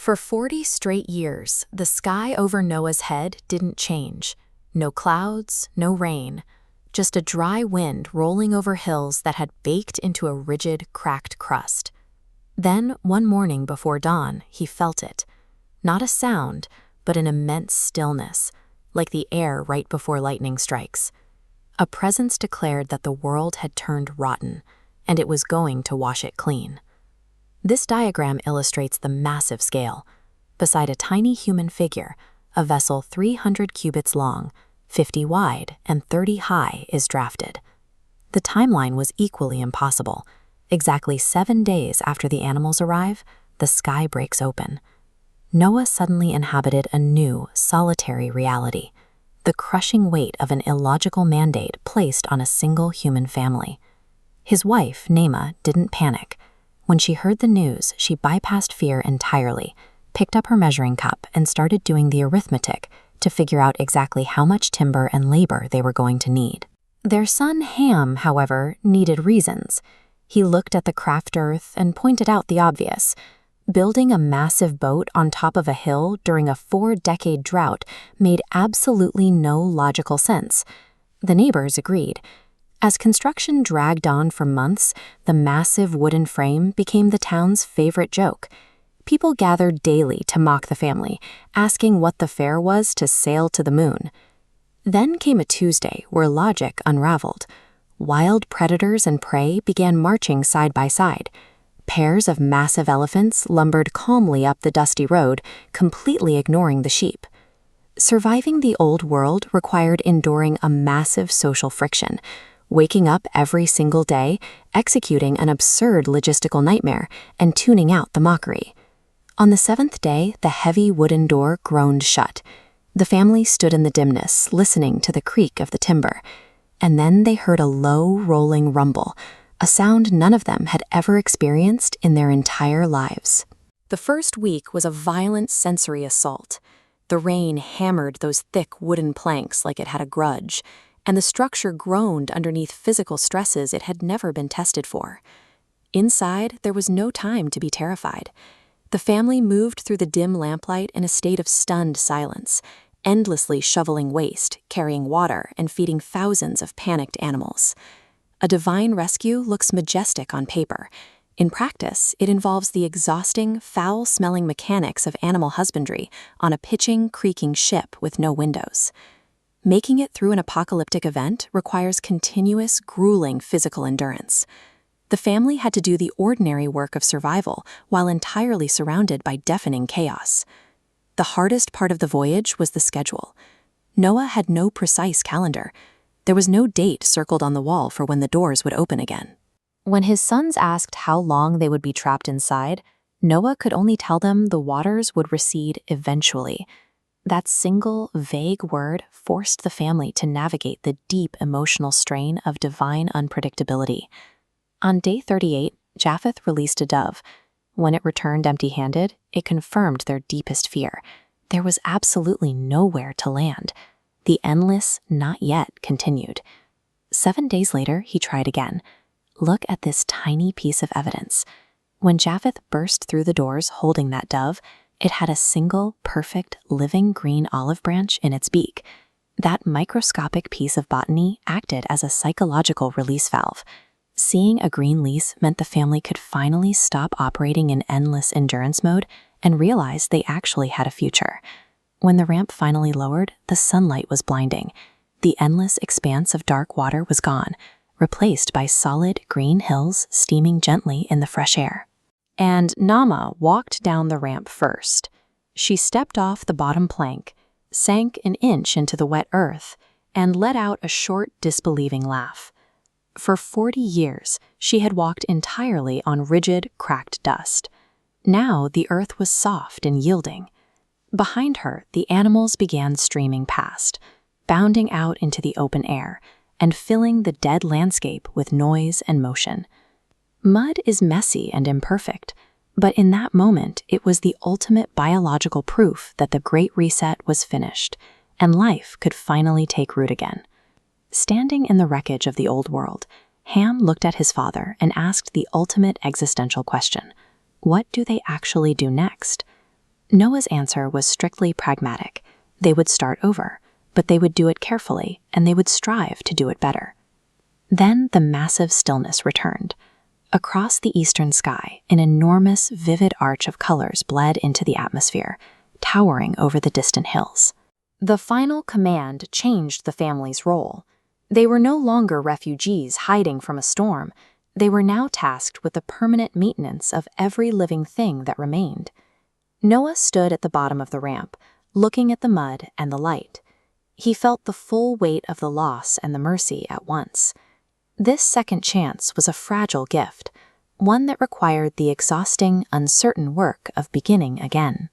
For 40 straight years, the sky over Noah's head didn't change. No clouds, no rain, just a dry wind rolling over hills that had baked into a rigid, cracked crust. Then, one morning before dawn, he felt it. Not a sound, but an immense stillness, like the air right before lightning strikes. A presence declared that the world had turned rotten, and it was going to wash it clean. This diagram illustrates the massive scale. Beside a tiny human figure, a vessel 300 cubits long, 50 wide, and 30 high is drafted. The timeline was equally impossible. Exactly 7 days after the animals arrive, the sky breaks open. Noah suddenly inhabited a new, solitary reality, the crushing weight of an illogical mandate placed on a single human family. His wife, Naamah, didn't panic. When she heard the news, she bypassed fear entirely, picked up her measuring cup, and started doing the arithmetic to figure out exactly how much timber and labor they were going to need. Their son Ham, however, needed reasons. He looked at the craft earth and pointed out the obvious. Building a massive boat on top of a hill during a 4-decade drought made absolutely no logical sense. The neighbors agreed. As construction dragged on for months, the massive wooden frame became the town's favorite joke. People gathered daily to mock the family, asking what the fare was to sail to the moon. Then came a Tuesday where logic unraveled. Wild predators and prey began marching side by side. Pairs of massive elephants lumbered calmly up the dusty road, completely ignoring the sheep. Surviving the old world required enduring a massive social friction, waking up every single day, executing an absurd logistical nightmare, and tuning out the mockery. On the 7th day, the heavy wooden door groaned shut. The family stood in the dimness, listening to the creak of the timber. And then they heard a low, rolling rumble, a sound none of them had ever experienced in their entire lives. The first week was a violent sensory assault. The rain hammered those thick wooden planks like it had a grudge, and the structure groaned underneath physical stresses it had never been tested for. Inside, there was no time to be terrified. The family moved through the dim lamplight in a state of stunned silence, endlessly shoveling waste, carrying water, and feeding thousands of panicked animals. A divine rescue looks majestic on paper. In practice, it involves the exhausting, foul-smelling mechanics of animal husbandry on a pitching, creaking ship with no windows. Making it through an apocalyptic event requires continuous, grueling physical endurance. The family had to do the ordinary work of survival while entirely surrounded by deafening chaos. The hardest part of the voyage was the schedule. Noah had no precise calendar. There was no date circled on the wall for when the doors would open again. When his sons asked how long they would be trapped inside, Noah could only tell them the waters would recede eventually. That single, vague word forced the family to navigate the deep emotional strain of divine unpredictability. On day 38, Japheth released a dove. When it returned empty-handed, it confirmed their deepest fear. There was absolutely nowhere to land. The endless not yet continued. 7 days later, he tried again. Look at this tiny piece of evidence. When Japheth burst through the doors holding that dove, it had a single, perfect, living green olive branch in its beak. That microscopic piece of botany acted as a psychological release valve. Seeing a green lease meant the family could finally stop operating in endless endurance mode and realize they actually had a future. When the ramp finally lowered, the sunlight was blinding. The endless expanse of dark water was gone, replaced by solid green hills steaming gently in the fresh air. And Naamah walked down the ramp first. She stepped off the bottom plank, sank an inch into the wet earth, and let out a short, disbelieving laugh. For 40 years, she had walked entirely on rigid, cracked dust. Now the earth was soft and yielding. Behind her, the animals began streaming past, bounding out into the open air, and filling the dead landscape with noise and motion. Mud is messy and imperfect, but in that moment it was the ultimate biological proof that the Great Reset was finished, and life could finally take root again. Standing in the wreckage of the old world, Ham looked at his father and asked the ultimate existential question: what do they actually do next? Noah's answer was strictly pragmatic. They would start over, but they would do it carefully, and they would strive to do it better. Then the massive stillness returned. Across the eastern sky, an enormous, vivid arch of colors bled into the atmosphere, towering over the distant hills. The final command changed the family's role. They were no longer refugees hiding from a storm. They were now tasked with the permanent maintenance of every living thing that remained. Noah stood at the bottom of the ramp, looking at the mud and the light. He felt the full weight of the loss and the mercy at once. This second chance was a fragile gift, one that required the exhausting, uncertain work of beginning again.